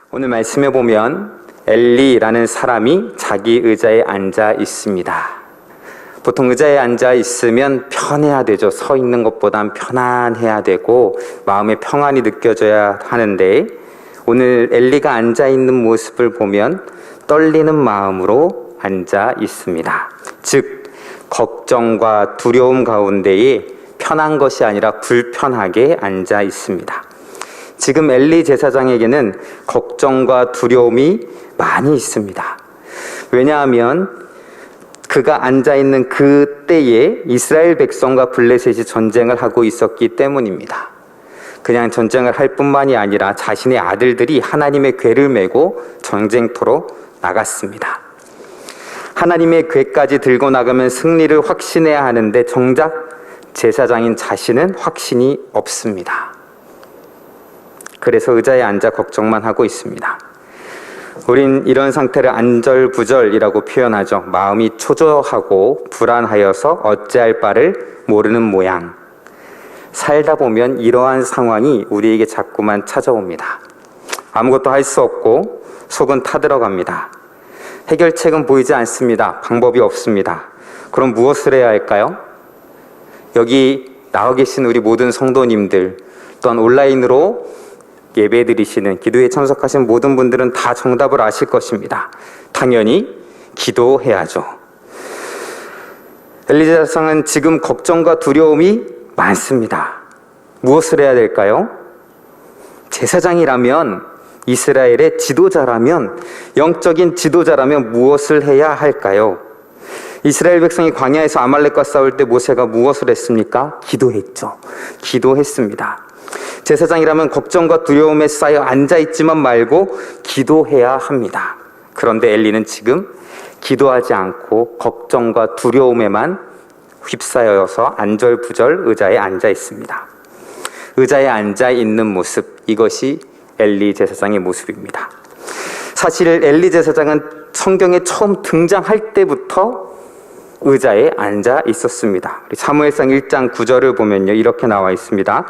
오늘 말씀에 보면 엘리라는 사람이 자기 의자에 앉아 있습니다. 보통 의자에 앉아 있으면 편해야 되죠. 서 있는 것보단 편안해야 되고 마음의 평안이 느껴져야 하는데 오늘 엘리가 앉아 있는 모습을 보면 떨리는 마음으로 앉아 있습니다. 즉 걱정과 두려움 가운데에 편한 것이 아니라 불편하게 앉아 있습니다. 지금 엘리 제사장에게는 걱정과 두려움이 많이 있습니다. 왜냐하면 그가 앉아있는 그때에 이스라엘 백성과 블레셋이 전쟁을 하고 있었기 때문입니다. 그냥 전쟁을 할 뿐만이 아니라 자신의 아들들이 하나님의 궤를 메고 전쟁터로 나갔습니다. 하나님의 궤까지 들고 나가면 승리를 확신해야 하는데 정작 제사장인 자신은 확신이 없습니다. 그래서 의자에 앉아 걱정만 하고 있습니다. 우린 이런 상태를 안절부절이라고 표현하죠. 마음이 초조하고 불안하여서 어찌할 바를 모르는 모양. 살다 보면 이러한 상황이 우리에게 자꾸만 찾아옵니다. 아무것도 할 수 없고 속은 타들어갑니다. 해결책은 보이지 않습니다. 방법이 없습니다. 그럼 무엇을 해야 할까요? 여기 나와 계신 우리 모든 성도님들, 또한 온라인으로 예배드리시는 기도에 참석하신 모든 분들은 다 정답을 아실 것입니다. 당연히 기도해야죠. 엘리 제사장은 지금 걱정과 두려움이 많습니다. 무엇을 해야 될까요? 제사장이라면, 이스라엘의 지도자라면, 영적인 지도자라면 무엇을 해야 할까요? 이스라엘 백성이 광야에서 아말렉과 싸울 때 모세가 무엇을 했습니까? 기도했죠. 기도했습니다. 제사장이라면 걱정과 두려움에 쌓여 앉아있지만 말고 기도해야 합니다. 그런데 엘리는 지금 기도하지 않고 걱정과 두려움에만 휩싸여서 안절부절 의자에 앉아 있습니다. 의자에 앉아 있는 모습, 이것이 엘리 제사장의 모습입니다. 사실 엘리 제사장은 성경에 처음 등장할 때부터 의자에 앉아 있었습니다. 사무엘상 1장 9절을 보면요, 이렇게 나와 있습니다.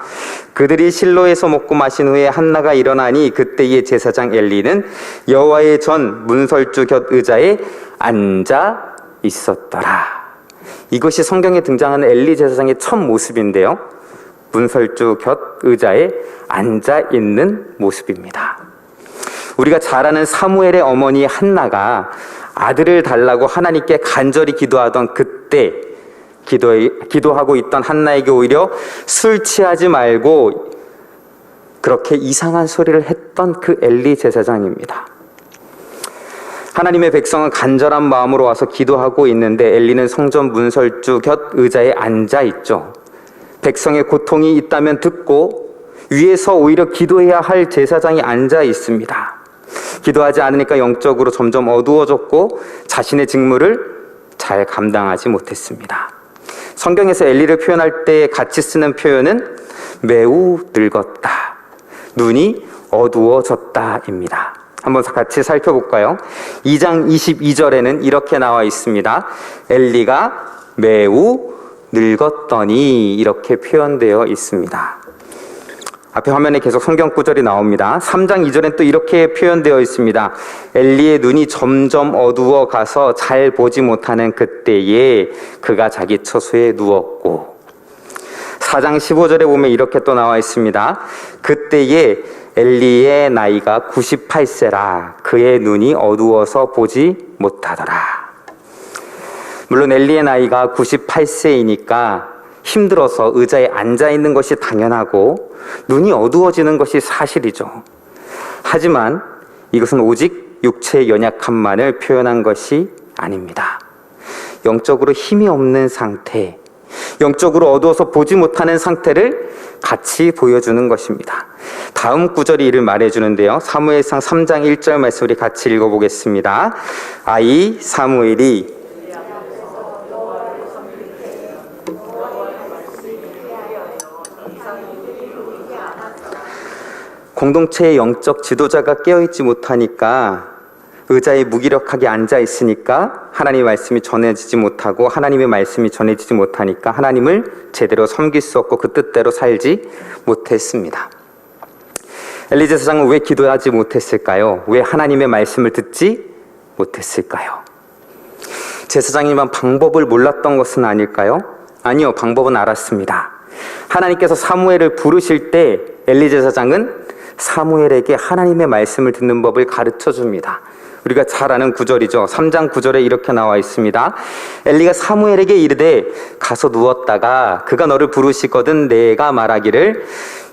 그들이 실로에서 먹고 마신 후에 한나가 일어나니 그때의 제사장 엘리는 여호와의 전 문설주 곁 의자에 앉아 있었더라. 이것이 성경에 등장하는 엘리 제사장의 첫 모습인데요, 문설주 곁 의자에 앉아 있는 모습입니다. 우리가 잘 아는 사무엘의 어머니 한나가 아들을 달라고 하나님께 간절히 기도하던 그때 기도하고 있던 한나에게 오히려 술 취하지 말고 그렇게 이상한 소리를 했던 그 엘리 제사장입니다. 하나님의 백성은 간절한 마음으로 와서 기도하고 있는데 엘리는 성전 문설주 곁 의자에 앉아 있죠. 백성의 고통이 있다면 듣고 위에서 오히려 기도해야 할 제사장이 앉아 있습니다. 기도하지 않으니까 영적으로 점점 어두워졌고 자신의 직무를 잘 감당하지 못했습니다. 성경에서 엘리를 표현할 때 같이 쓰는 표현은 매우 늙었다, 눈이 어두워졌다입니다. 한번 같이 살펴볼까요? 2장 22절에는 이렇게 나와 있습니다. 엘리가 매우 늙었더니 이렇게 표현되어 있습니다. 앞에 화면에 계속 성경 구절이 나옵니다. 3장 2절엔 또 이렇게 표현되어 있습니다. 엘리의 눈이 점점 어두워 가서 잘 보지 못하는 그때에 그가 자기 처소에 누웠고, 4장 15절에 보면 이렇게 또 나와 있습니다. 그때에 엘리의 나이가 98세라 그의 눈이 어두워서 보지 못하더라. 물론 엘리의 나이가 98세이니까 힘들어서 의자에 앉아있는 것이 당연하고 눈이 어두워지는 것이 사실이죠. 하지만 이것은 오직 육체의 연약함만을 표현한 것이 아닙니다. 영적으로 힘이 없는 상태, 영적으로 어두워서 보지 못하는 상태를 같이 보여주는 것입니다. 다음 구절이 이를 말해주는데요, 사무엘상 3장 1절 말씀 우리 같이 읽어보겠습니다. 아이 사무엘이 공동체의 영적 지도자가 깨어있지 못하니까, 의자에 무기력하게 앉아있으니까 하나님의 말씀이 전해지지 못하고 하나님의 말씀이 전해지지 못하니까 하나님을 제대로 섬길 수 없고 그 뜻대로 살지 못했습니다. 엘리 제사장은 왜 기도하지 못했을까요? 왜 하나님의 말씀을 듣지 못했을까요? 제사장이만 방법을 몰랐던 것은 아닐까요? 아니요, 방법은 알았습니다. 하나님께서 사무엘을 부르실 때 엘리 제사장은 사무엘에게 하나님의 말씀을 듣는 법을 가르쳐 줍니다. 우리가 잘 아는 구절이죠. 3장 9절에 이렇게 나와 있습니다. 엘리가 사무엘에게 이르되 가서 누웠다가 그가 너를 부르시거든 내가 말하기를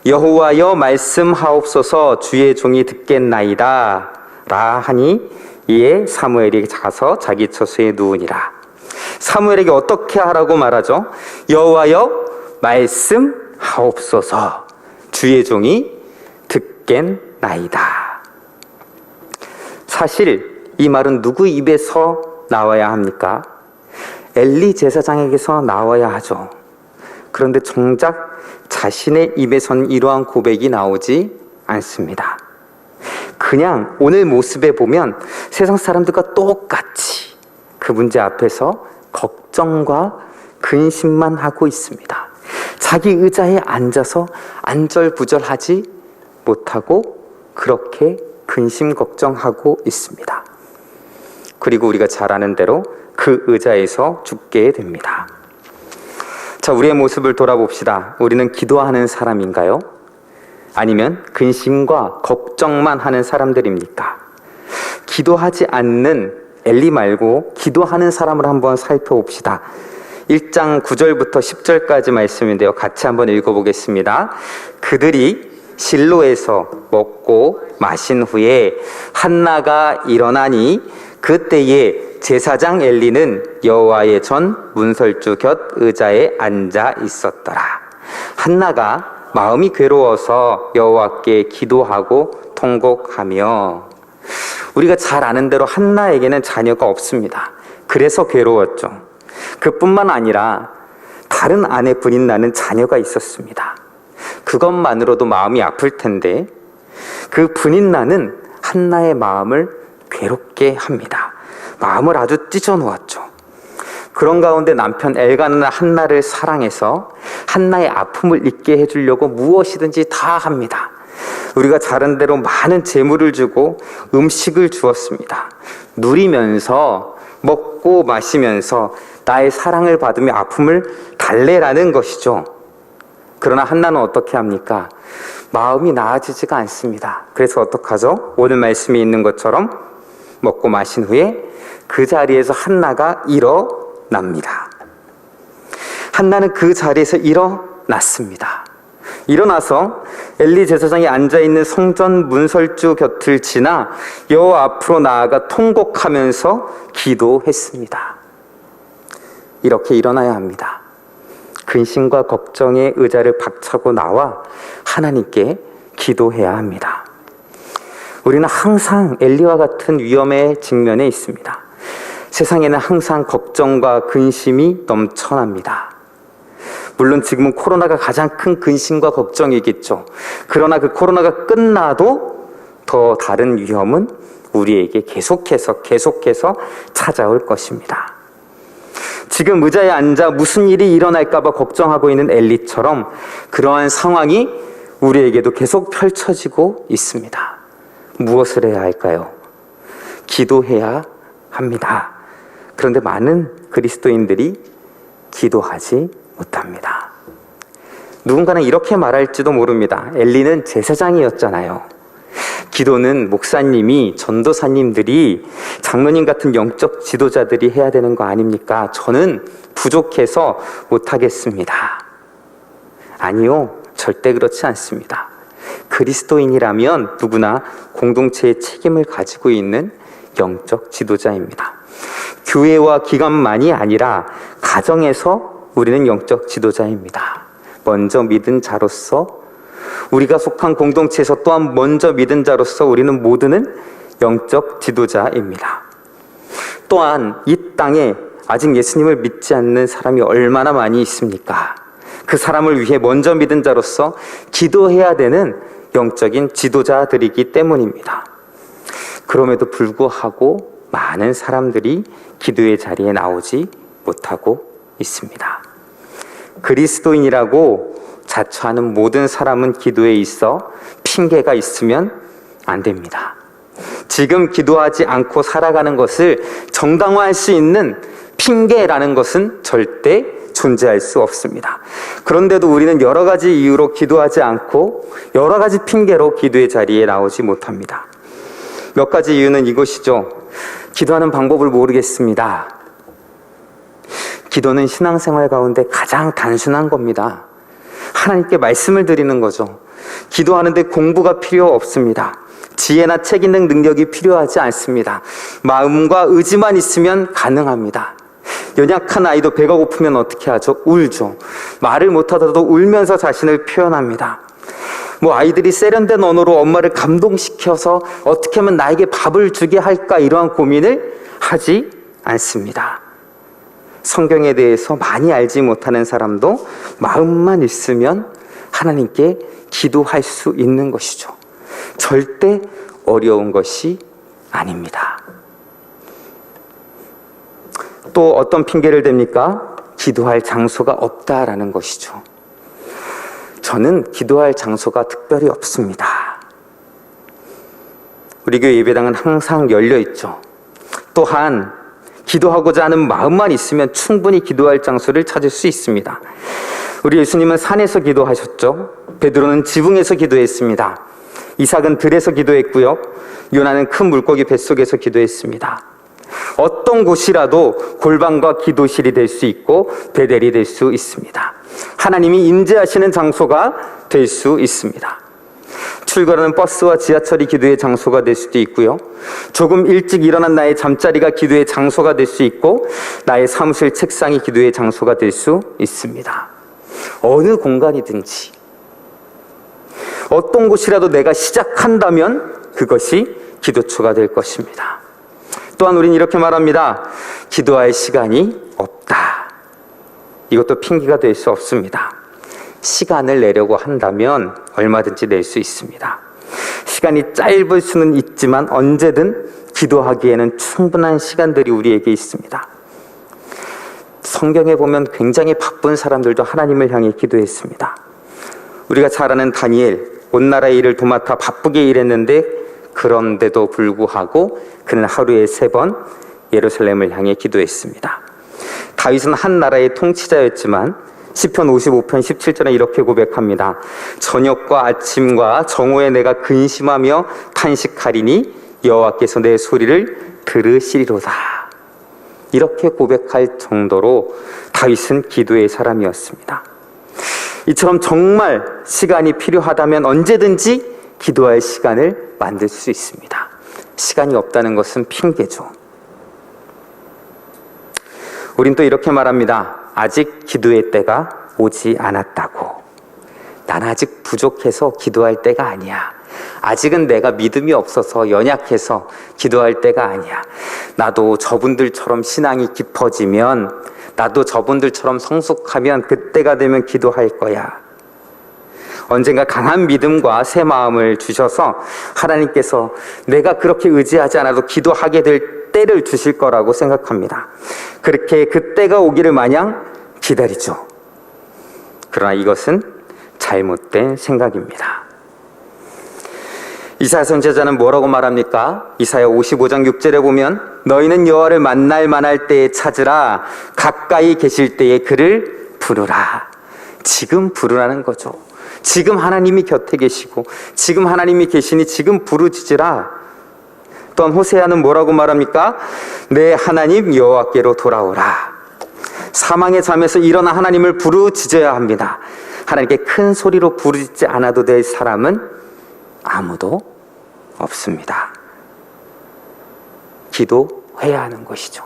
여호와여 말씀하옵소서 주의 종이 듣겠나이다 라 하니 이에 사무엘이 가서 자기 처소에 누우니라. 사무엘에게 어떻게 하라고 말하죠? 여호와여 말씀하옵소서 주의 종이 듣겠나이다. 사실 이 말은 누구 입에서 나와야 합니까? 엘리 제사장에게서 나와야 하죠. 그런데 정작 자신의 입에선 이러한 고백이 나오지 않습니다. 그냥 오늘 모습에 보면 세상 사람들과 똑같이 그 문제 앞에서 걱정과 근심만 하고 있습니다. 자기 의자에 앉아서 안절부절하지 못하고 그렇게 근심 걱정하고 있습니다. 그리고 우리가 잘 아는 대로 그 의자에서 죽게 됩니다. 자, 우리의 모습을 돌아봅시다. 우리는 기도하는 사람인가요? 아니면 근심과 걱정만 하는 사람들입니까? 기도하지 않는 엘리 말고 기도하는 사람을 한번 살펴봅시다. 1장 9절부터 10절까지 말씀인데요. 같이 한번 읽어보겠습니다. 그들이 실로에서 먹고 마신 후에 한나가 일어나니 그때에 제사장 엘리는 여호와의 전 문설주 곁 의자에 앉아 있었더라. 한나가 마음이 괴로워서 여호와께 기도하고 통곡하며. 우리가 잘 아는 대로 한나에게는 자녀가 없습니다. 그래서 괴로웠죠. 그뿐만 아니라 다른 아내 분인나는 자녀가 있었습니다. 그것만으로도 마음이 아플 텐데 그 분인나는 한나의 마음을 괴롭게 합니다. 마음을 아주 찢어놓았죠. 그런 가운데 남편 엘가나는 한나를 사랑해서 한나의 아픔을 잊게 해주려고 무엇이든지 다 합니다. 우리가 잘 아는 대로 많은 재물을 주고 음식을 주었습니다. 누리면서 먹고 마시면서 나의 사랑을 받으며 아픔을 달래라는 것이죠. 그러나 한나는 어떻게 합니까? 마음이 나아지지가 않습니다. 그래서 어떡하죠? 오늘 말씀에 있는 것처럼 먹고 마신 후에 그 자리에서 한나가 일어납니다. 한나는 그 자리에서 일어났습니다. 일어나서 엘리 제사장이 앉아있는 성전 문설주 곁을 지나 여호와 앞으로 나아가 통곡하면서 기도했습니다. 이렇게 일어나야 합니다. 근심과 걱정의 의자를 박차고 나와 하나님께 기도해야 합니다. 우리는 항상 엘리와 같은 위험에 직면해 있습니다. 세상에는 항상 걱정과 근심이 넘쳐납니다. 물론 지금은 코로나가 가장 큰 근심과 걱정이겠죠. 그러나 그 코로나가 끝나도 더 다른 위험은 우리에게 계속해서 찾아올 것입니다. 지금 의자에 앉아 무슨 일이 일어날까 봐 걱정하고 있는 엘리처럼 그러한 상황이 우리에게도 계속 펼쳐지고 있습니다. 무엇을 해야 할까요? 기도해야 합니다. 그런데 많은 그리스도인들이 기도하지 못합니다. 누군가는 이렇게 말할지도 모릅니다. 엘리는 제사장이었잖아요. 기도는 목사님이, 전도사님들이, 장로님 같은 영적 지도자들이 해야 되는 거 아닙니까? 저는 부족해서 못하겠습니다. 아니요, 절대 그렇지 않습니다. 그리스도인이라면 누구나 공동체의 책임을 가지고 있는 영적 지도자입니다. 교회와 기관만이 아니라 가정에서 우리는 영적 지도자입니다. 먼저 믿은 자로서, 우리가 속한 공동체에서 또한 먼저 믿은 자로서 우리는 모두는 영적 지도자입니다. 또한 이 땅에 아직 예수님을 믿지 않는 사람이 얼마나 많이 있습니까? 그 사람을 위해 먼저 믿은 자로서 기도해야 되는 영적인 지도자들이기 때문입니다. 그럼에도 불구하고 많은 사람들이 기도의 자리에 나오지 못하고 있습니다. 그리스도인이라고 자처하는 모든 사람은 기도에 있어 핑계가 있으면 안 됩니다. 지금 기도하지 않고 살아가는 것을 정당화할 수 있는 핑계라는 것은 절대 존재할 수 없습니다. 그런데도 우리는 여러 가지 이유로 기도하지 않고 여러 가지 핑계로 기도의 자리에 나오지 못합니다. 몇 가지 이유는 이것이죠. 기도하는 방법을 모르겠습니다. 기도는 신앙생활 가운데 가장 단순한 겁니다. 하나님께 말씀을 드리는 거죠. 기도하는데 공부가 필요 없습니다. 지혜나 책 읽는 능력이 필요하지 않습니다. 마음과 의지만 있으면 가능합니다. 연약한 아이도 배가 고프면 어떻게 하죠? 울죠. 말을 못하더라도 울면서 자신을 표현합니다. 아이들이 세련된 언어로 엄마를 감동시켜서 어떻게 하면 나에게 밥을 주게 할까, 이러한 고민을 하지 않습니다. 성경에 대해서 많이 알지 못하는 사람도 마음만 있으면 하나님께 기도할 수 있는 것이죠. 절대 어려운 것이 아닙니다. 또 어떤 핑계를 댑니까? 기도할 장소가 없다라는 것이죠. 저는 기도할 장소가 특별히 없습니다. 우리 교회 예배당은 항상 열려 있죠. 또한 기도하고자 하는 마음만 있으면 충분히 기도할 장소를 찾을 수 있습니다. 우리 예수님은 산에서 기도하셨죠. 베드로는 지붕에서 기도했습니다. 이삭은 들에서 기도했고요. 요나는 큰 물고기 뱃속에서 기도했습니다. 어떤 곳이라도 골방과 기도실이 될 수 있고 베델이 될 수 있습니다. 하나님이 임재하시는 장소가 될 수 있습니다. 출근하는 버스와 지하철이 기도의 장소가 될 수도 있고요. 조금 일찍 일어난 나의 잠자리가 기도의 장소가 될 수 있고, 나의 사무실 책상이 기도의 장소가 될 수 있습니다. 어느 공간이든지 어떤 곳이라도 내가 시작한다면 그것이 기도처가 될 것입니다. 또한 우리는 이렇게 말합니다. 기도할 시간이 없다. 이것도 핑계가 될 수 없습니다. 시간을 내려고 한다면 얼마든지 낼 수 있습니다. 시간이 짧을 수는 있지만 언제든 기도하기에는 충분한 시간들이 우리에게 있습니다. 성경에 보면 굉장히 바쁜 사람들도 하나님을 향해 기도했습니다. 우리가 잘 아는 다니엘, 온 나라의 일을 도맡아 바쁘게 일했는데 그런데도 불구하고 그는 하루에 3번 예루살렘을 향해 기도했습니다. 다윗은 한 나라의 통치자였지만 시편 55편 17절에 이렇게 고백합니다. 저녁과 아침과 정오에 내가 근심하며 탄식하리니 여호와께서 내 소리를 들으시리로다. 이렇게 고백할 정도로 다윗은 기도의 사람이었습니다. 이처럼 정말 시간이 필요하다면 언제든지 기도할 시간을 만들 수 있습니다. 시간이 없다는 것은 핑계죠. 우린 또 이렇게 말합니다. 아직 기도의 때가 오지 않았다고. 난 아직 부족해서 기도할 때가 아니야. 아직은 내가 믿음이 없어서 연약해서 기도할 때가 아니야. 나도 저분들처럼 신앙이 깊어지면, 나도 저분들처럼 성숙하면 그때가 되면 기도할 거야. 언젠가 강한 믿음과 새 마음을 주셔서 하나님께서 내가 그렇게 의지하지 않아도 기도하게 될 때를 주실 거라고 생각합니다. 그렇게 그때가 오기를 마냥 기다리죠. 그러나 이것은 잘못된 생각입니다. 이사야 선지자는 뭐라고 말합니까? 이사야 55장 6절에 보면 너희는 여호와를 만날 만할 때에 찾으라, 가까이 계실 때에 그를 부르라. 지금 부르라는 거죠. 지금 하나님이 곁에 계시고 지금 하나님이 계시니 지금 부르짖으라. 또한 호세아는 뭐라고 말합니까? 내 하나님 여호와께로 돌아오라. 사망의 잠에서 일어나 하나님을 부르짖어야 합니다. 하나님께 큰 소리로 부르짖지 않아도 될 사람은 아무도 없습니다. 기도해야 하는 것이죠.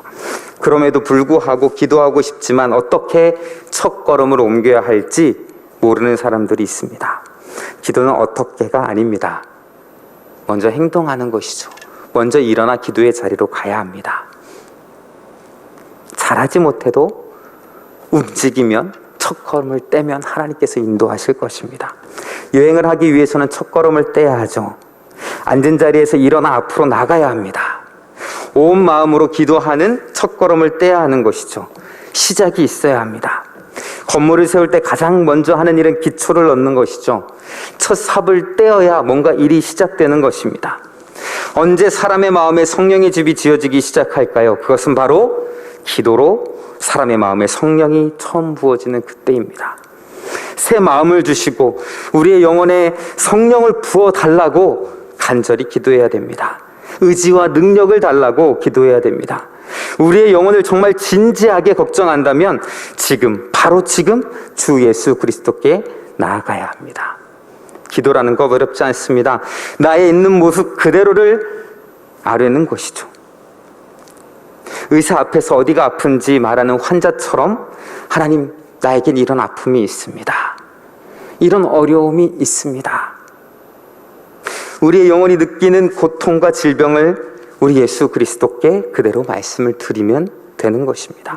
그럼에도 불구하고 기도하고 싶지만 어떻게 첫걸음을 옮겨야 할지 모르는 사람들이 있습니다. 기도는 어떻게가 아닙니다. 먼저 행동하는 것이죠. 먼저 일어나 기도의 자리로 가야 합니다. 잘하지 못해도 움직이면, 첫걸음을 떼면 하나님께서 인도하실 것입니다. 여행을 하기 위해서는 첫걸음을 떼야 하죠. 앉은 자리에서 일어나 앞으로 나가야 합니다. 온 마음으로 기도하는 첫걸음을 떼야 하는 것이죠. 시작이 있어야 합니다. 건물을 세울 때 가장 먼저 하는 일은 기초를 넣는 것이죠. 첫 삽을 떼어야 뭔가 일이 시작되는 것입니다. 언제 사람의 마음에 성령의 집이 지어지기 시작할까요? 그것은 바로 기도로 사람의 마음에 성령이 처음 부어지는 그때입니다. 새 마음을 주시고 우리의 영혼에 성령을 부어달라고 간절히 기도해야 됩니다. 의지와 능력을 달라고 기도해야 됩니다. 우리의 영혼을 정말 진지하게 걱정한다면 지금, 바로 지금 주 예수 그리스도께 나아가야 합니다. 기도라는 거 어렵지 않습니다. 나의 있는 모습 그대로를 아뢰는 것이죠. 의사 앞에서 어디가 아픈지 말하는 환자처럼 하나님, 나에겐 이런 아픔이 있습니다. 이런 어려움이 있습니다. 우리의 영혼이 느끼는 고통과 질병을 우리 예수 그리스도께 그대로 말씀을 드리면 되는 것입니다.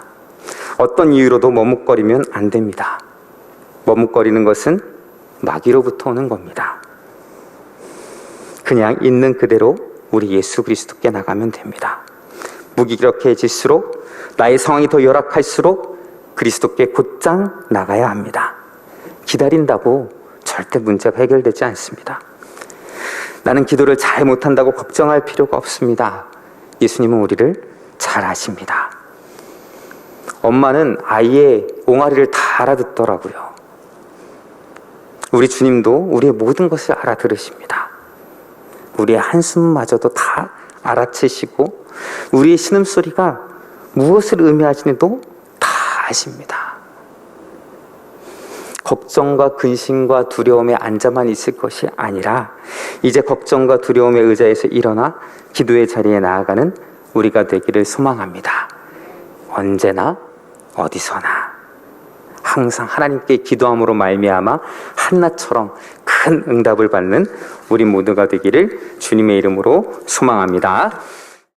어떤 이유로도 머뭇거리면 안 됩니다. 머뭇거리는 것은 마귀로부터 오는 겁니다. 그냥 있는 그대로 우리 예수 그리스도께 나가면 됩니다. 무기력해질수록, 나의 상황이 더 열악할수록 그리스도께 곧장 나가야 합니다. 기다린다고 절대 문제가 해결되지 않습니다. 나는 기도를 잘 못한다고 걱정할 필요가 없습니다. 예수님은 우리를 잘 아십니다. 엄마는 아이의 옹알이를 다 알아듣더라고요. 우리 주님도 우리의 모든 것을 알아들으십니다. 우리의 한숨마저도 다 알아채시고 우리의 신음소리가 무엇을 의미하시는지도 다 아십니다. 걱정과 근심과 두려움에 앉아만 있을 것이 아니라 이제 걱정과 두려움의 의자에서 일어나 기도의 자리에 나아가는 우리가 되기를 소망합니다. 언제나 어디서나 항상 하나님께 기도함으로 말미암아 한나처럼 큰 응답을 받는 우리 모두가 되기를 주님의 이름으로 소망합니다.